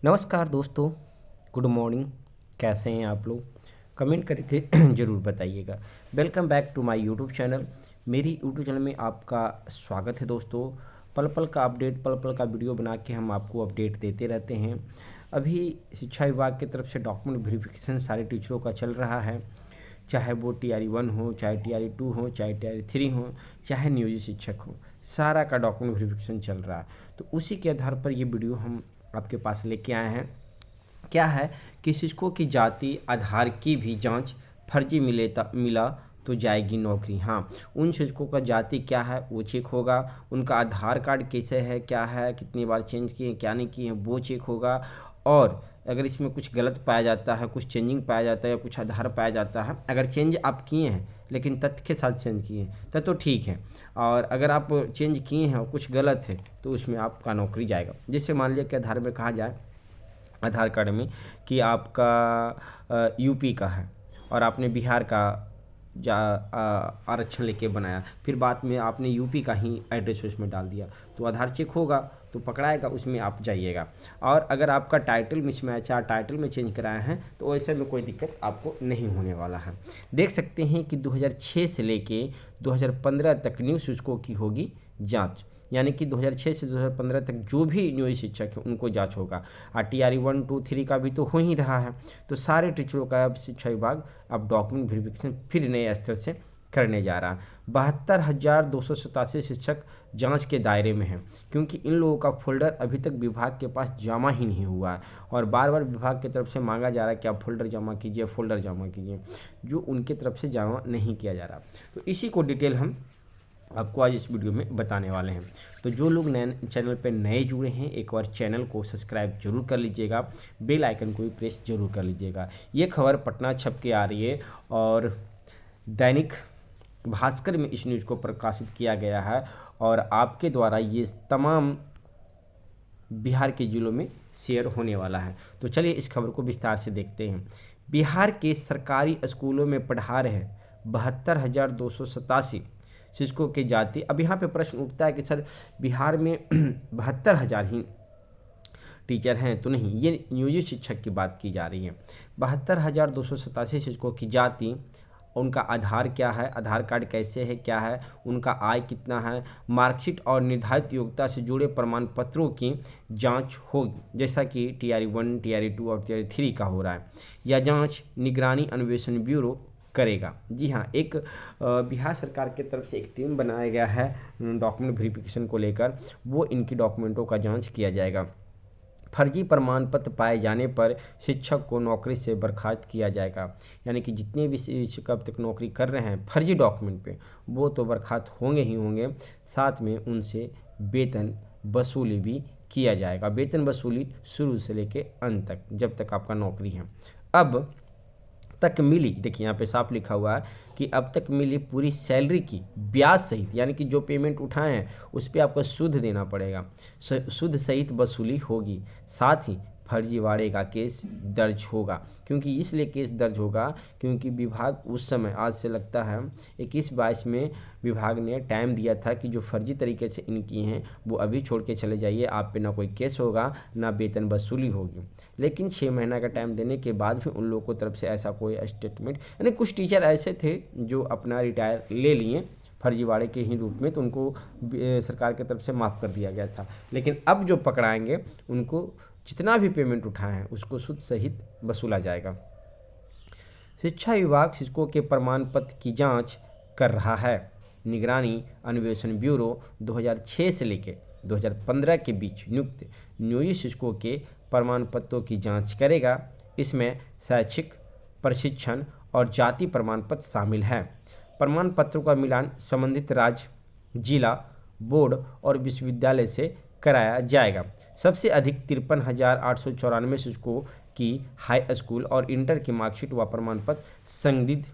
नमस्कार दोस्तों, good morning. कैसे हैं आप लोग? कमेंट करके ज़रूर बताइएगा। Welcome back to my YouTube channel. मेरी यूट्यूब चैनल में आपका स्वागत है दोस्तों। पल पल का अपडेट, पल पल का वीडियो बना के हम आपको अपडेट देते रहते हैं। अभी शिक्षा विभाग की तरफ से डॉक्यूमेंट वेरिफिकेशन सारे टीचरों का चल रहा है, चाहे वो TRE 1 हो, चाहे TRE 2 हो, चाहे TRE 3 हो, चाहे नियोजित शिक्षक हो, सारा का डॉक्यूमेंट वेरिफिकेशन चल रहा है। तो उसी के आधार पर ये वीडियो हम आपके पास लेके आए हैं। क्या है कि शिक्षकों की जाति आधार की भी जांच फर्जी मिला तो जाएगी नौकरी। हाँ, उन शिक्षकों का जाति क्या है वो चेक होगा, उनका आधार कार्ड कैसे है, क्या है, कितनी बार चेंज किए क्या नहीं किए वो चेक होगा। और अगर इसमें कुछ गलत पाया जाता है, कुछ चेंजिंग पाया जाता है या कुछ आधार पाया जाता है, अगर चेंज आप किए हैं लेकिन तथ्य के साथ चेंज किए हैं तब तो ठीक है। और अगर आप चेंज किए हैं और कुछ गलत है तो उसमें आपका नौकरी जाएगा। जैसे मान लिया कि आधार में कहा जाए, आधार कार्ड में कि आपका यूपी का है और आपने बिहार का आरक्षण लेके बनाया, फिर बाद में आपने यूपी का ही एड्रेस उसमें डाल दिया, तो आधार चेक होगा तो पकड़ाएगा, उसमें आप जाइएगा। और अगर आपका टाइटल मिसमैच है, टाइटल में चेंज कराए हैं, तो ऐसे में कोई दिक्कत आपको नहीं होने वाला है। देख सकते हैं कि 2006 से लेके 2015 तक न्यू शिक्षकों की होगी जांच, यानी कि 2006 से 2015 तक जो भी नियोजित शिक्षक है उनको जांच होगा। और TRE 1, 2, 3 का भी तो हो ही रहा है। तो सारे टीचरों का अब शिक्षा विभाग अब डॉक्यूमेंट वेरिफिकेशन फिर नए स्तर से करने जा रहा है। 72,287 शिक्षक जांच के दायरे में हैं, क्योंकि इन लोगों का फोल्डर अभी तक विभाग के पास जमा ही नहीं हुआ है और बार बार विभाग की तरफ से मांगा जा रहा है कि आप फोल्डर जमा कीजिए, फोल्डर जमा कीजिए, जो उनके तरफ से जमा नहीं किया जा रहा। तो इसी को डिटेल हम आपको आज इस वीडियो में बताने वाले हैं। तो जो लोग नए चैनल पर नए जुड़े हैं, एक बार चैनल को सब्सक्राइब जरूर कर लीजिएगा, बेल आइकन को भी प्रेस जरूर कर लीजिएगा। ये खबर पटना छप के आ रही है और दैनिक भास्कर में इस न्यूज़ को प्रकाशित किया गया है और आपके द्वारा ये तमाम बिहार के ज़िलों में शेयर होने वाला है। तो चलिए इस खबर को विस्तार से देखते हैं। बिहार के सरकारी स्कूलों में पढ़ा रहे 72,287 शिक्षकों की जाति। अब यहाँ पे प्रश्न उठता है कि सर बिहार में 72,000 ही टीचर हैं, तो नहीं, ये नियोजित शिक्षक की बात की जा रही है। 72,287 शिक्षकों की जाति, उनका आधार क्या है, आधार कार्ड कैसे है, क्या है, उनका आय कितना है, मार्कशीट और निर्धारित योग्यता से जुड़े प्रमाण पत्रों की जांच होगी, जैसा कि TRE 1, TRE 2 और TRE 3 का हो रहा है। यह जांच निगरानी अन्वेषण ब्यूरो करेगा। जी हाँ, एक बिहार सरकार की तरफ से एक टीम बनाया गया है डॉक्यूमेंट वेरिफिकेशन को लेकर, वो इनकी डॉक्यूमेंटों का जांच किया जाएगा। फर्जी प्रमाण पत्र पाए जाने पर शिक्षक को नौकरी से बर्खास्त किया जाएगा। यानी कि जितने भी शिक्षक अब तक नौकरी कर रहे हैं फर्जी डॉक्यूमेंट पे, वो तो बर्खास्त होंगे ही होंगे, साथ में उनसे वेतन वसूली भी किया जाएगा। वेतन वसूली शुरू से लेके अंत तक, जब तक आपका नौकरी है। अब तक मिली, देखिए यहाँ पे साफ लिखा हुआ है कि अब तक मिली पूरी सैलरी की ब्याज सहित, यानी कि जो पेमेंट उठाए हैं उस पर आपको सूद देना पड़ेगा, सूद सहित वसूली होगी। साथ ही फर्जीवाड़े का केस दर्ज होगा। क्योंकि इसलिए केस दर्ज होगा क्योंकि विभाग उस समय, आज से लगता है 21-22 में, विभाग ने टाइम दिया था कि जो फर्जी तरीके से इनकी हैं वो अभी छोड़ के चले जाइए, आप पे ना कोई केस होगा ना वेतन वसूली होगी। लेकिन 6 महीना का टाइम देने के बाद भी उन लोगों की तरफ से ऐसा कोई स्टेटमेंट, यानी कुछ टीचर ऐसे थे जो अपना रिटायर ले लिए फर्जीवाड़े के ही रूप में, तो उनको सरकार की तरफ से माफ़ कर दिया गया था। लेकिन अब जो पकड़ाएंगे उनको जितना भी पेमेंट उठाए हैं उसको सूद सहित वसूला जाएगा। शिक्षा विभाग शिक्षकों के प्रमाण पत्र की जांच कर रहा है। निगरानी अन्वेषण ब्यूरो 2006 से लेकर 2015 के बीच नियुक्त नियोजित शिक्षकों के प्रमाण पत्रों की जांच करेगा। इसमें शैक्षिक प्रशिक्षण और जाति प्रमाण पत्र शामिल हैं। प्रमाण पत्रों का मिलान संबंधित राज्य, जिला, बोर्ड और विश्वविद्यालय से कराया जाएगा। सबसे अधिक 53,894 शिक्षकों की हाई स्कूल और इंटर की मार्कशीट व प्रमाण पत्र संदिग्ध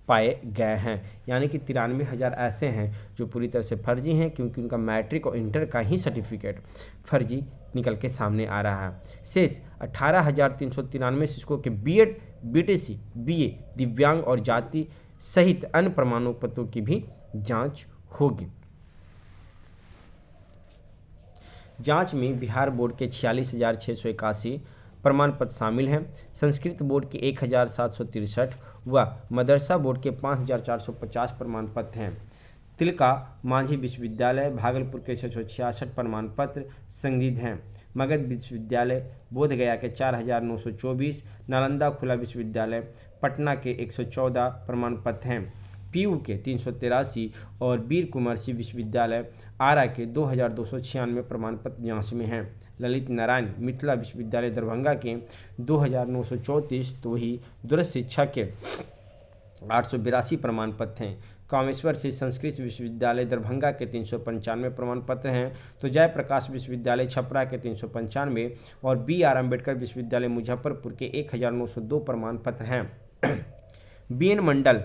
पाए गए हैं। यानी कि 93,000 ऐसे हैं जो पूरी तरह से फर्जी हैं, क्योंकि उनका मैट्रिक और इंटर का ही सर्टिफिकेट फर्जी निकल के सामने आ रहा है। शेष 18,393 शिक्षकों के BEd, BTC, BA, दिव्यांग और जाति सहित अन्य प्रमाण पत्रों की भी जांच होगी। जांच में बिहार बोर्ड के 46,681 प्रमाण पत्र शामिल हैं। संस्कृत बोर्ड के 1763 व मदरसा बोर्ड के 5450 प्रमाण पत्र हैं। तिलका मांझी विश्वविद्यालय भागलपुर के 666 प्रमाण पत्र संदिग्ध हैं। मगध विश्वविद्यालय बोधगया के 4924, नालंदा खुला विश्वविद्यालय पटना के 114 प्रमाण पत्र हैं। पीयू के 383 और वीर कुंवर सिंह विश्वविद्यालय आरा के 2296 प्रमाण पत्र जांच में हैं। ललित नारायण मिथिला विश्वविद्यालय दरभंगा के 2934 तो वही दूरस्थ शिक्षा के 882 प्रमाण पत्र हैं। कामेश्वर से संस्कृत विश्वविद्यालय दरभंगा के 395 प्रमाण पत्र हैं। तो जयप्रकाश विश्वविद्यालय छपरा के 395 और BR अम्बेडकर विश्वविद्यालय मुजफ्फरपुर के 1902 प्रमाण पत्र हैं। BN मंडल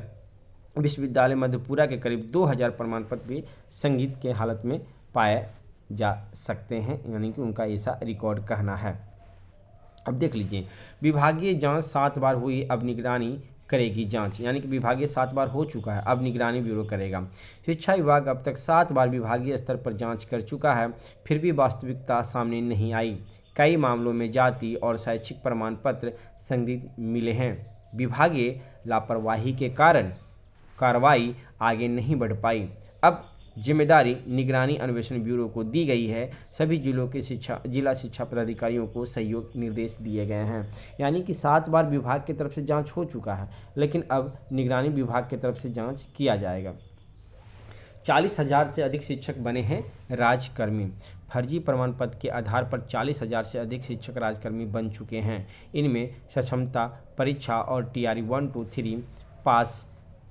विश्वविद्यालय मधेपुरा के करीब 2000 प्रमाण पत्र भी संगीत के हालत में पाए जा सकते हैं, यानी कि उनका ऐसा रिकॉर्ड कहना है। अब देख लीजिए, विभागीय जांच 7 बार हुई, अब निगरानी करेगी जांच, यानी कि विभागीय 7 बार हो चुका है, अब निगरानी ब्यूरो करेगा। शिक्षा विभाग अब तक 7 बार विभागीय स्तर पर जांच कर चुका है, फिर भी वास्तविकता सामने नहीं आई। कई मामलों में जाति और शैक्षिक प्रमाण पत्र संदिग्ध मिले हैं। विभागीय लापरवाही के कारण कार्रवाई आगे नहीं बढ़ पाई। अब जिम्मेदारी निगरानी अन्वेषण ब्यूरो को दी गई है। सभी जिलों के जिला शिक्षा पदाधिकारियों को सहयोग निर्देश दिए गए हैं। यानी कि 7 बार विभाग की तरफ से जांच हो चुका है, लेकिन अब निगरानी विभाग की तरफ से जांच किया जाएगा। 40,000 से अधिक शिक्षक बने हैं राजकर्मी। फर्जी प्रमाण पत्र के आधार पर 40,000 से अधिक शिक्षक राजकर्मी बन चुके हैं। इनमें सक्षमता परीक्षा और TRE 1 to 3 पास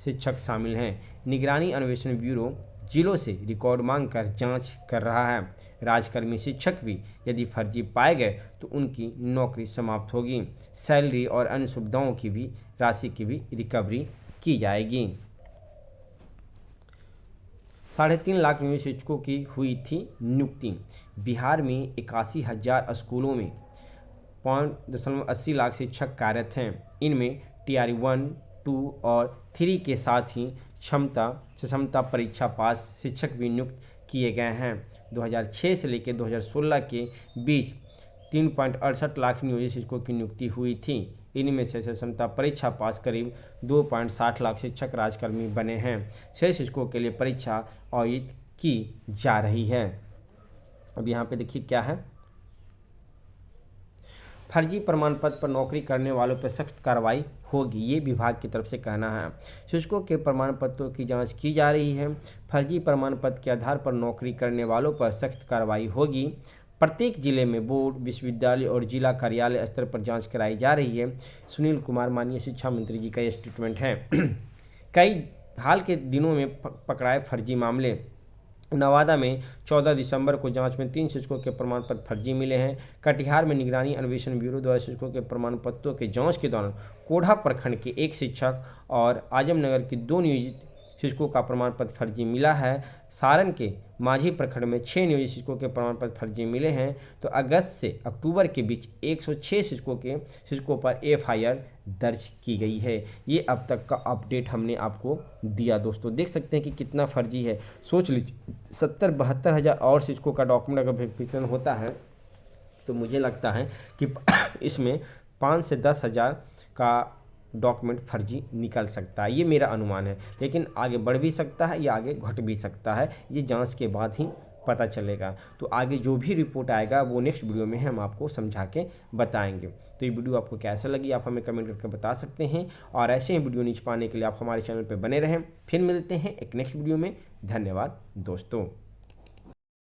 शिक्षक शामिल हैं। निगरानी अन्वेषण ब्यूरो जिलों से रिकॉर्ड मांग कर जांच कर रहा है। राजकर्मी शिक्षक भी यदि फर्जी पाए गए तो उनकी नौकरी समाप्त होगी। सैलरी और अन्य सुविधाओं की भी राशि की भी रिकवरी की जाएगी। 3.5 लाख नियोजित शिक्षकों की हुई थी नियुक्ति। बिहार में 81,000 स्कूलों में 5.80 लाख शिक्षक कार्यरत हैं। इनमें TRE 1, 2 और 3 के साथ ही क्षमता परीक्षा पास शिक्षक भी नियुक्त किए गए हैं। 2006 से लेकर 2016 के बीच 3.68 लाख नियोजित शिक्षकों की नियुक्ति हुई थी। इनमें से क्षमता परीक्षा पास करीब 2.60 लाख शिक्षक राजकर्मी बने हैं। शेष शिक्षकों के लिए परीक्षा आयोजित की जा रही है। अब यहाँ पे देखिए क्या है, फर्जी प्रमाण पत्र पर नौकरी करने वालों पर सख्त कार्रवाई होगी, ये विभाग की तरफ से कहना है। शिक्षकों के प्रमाण पत्रों की जांच की जा रही है। फर्जी प्रमाण पत्र के आधार पर नौकरी करने वालों पर सख्त कार्रवाई होगी। प्रत्येक जिले में बोर्ड, विश्वविद्यालय और जिला कार्यालय स्तर पर जांच कराई जा रही है। सुनील कुमार माननीय शिक्षा मंत्री जी का ये स्टेटमेंट है। कई हाल के दिनों में पकड़ाए फर्जी मामले। नवादा में 14 दिसंबर को जांच में 3 शिक्षकों के प्रमाण पत्र फर्जी मिले हैं। कटिहार में निगरानी अन्वेषण ब्यूरो द्वारा शिक्षकों के प्रमाण पत्रों के जांच के दौरान कोढ़ा प्रखंड के 1 शिक्षक और आजमनगर के 2 नियोजित शिक्षकों का प्रमाण पत्र फर्जी मिला है। सारण के माझी प्रखंड में 6 नियोजित शिक्षकों के प्रमाण पत्र फर्जी मिले हैं। तो अगस्त से अक्टूबर के बीच 106 शिक्षकों पर FIR दर्ज की गई है। ये अब तक का अपडेट हमने आपको दिया। दोस्तों देख सकते हैं कि कितना फर्जी है। सोच लीजिए 70-72 हज़ार और शिक्षकों का डॉक्यूमेंट अगर वेरिफिकेशन होता है तो मुझे लगता है कि इसमें 5 से 10 हज़ार का डॉक्यूमेंट फर्जी निकल सकता है। ये मेरा अनुमान है, लेकिन आगे बढ़ भी सकता है या आगे घट भी सकता है। ये जांच के बाद ही पता चलेगा। तो आगे जो भी रिपोर्ट आएगा वो नेक्स्ट वीडियो में हम आपको समझा के बताएंगे। तो ये वीडियो आपको कैसा लगी आप हमें कमेंट करके बता सकते हैं, और ऐसे ही वीडियो नीचे पाने के लिए आप हमारे चैनल पर बने रहें। फिर मिलते हैं एक नेक्स्ट वीडियो में। धन्यवाद दोस्तों।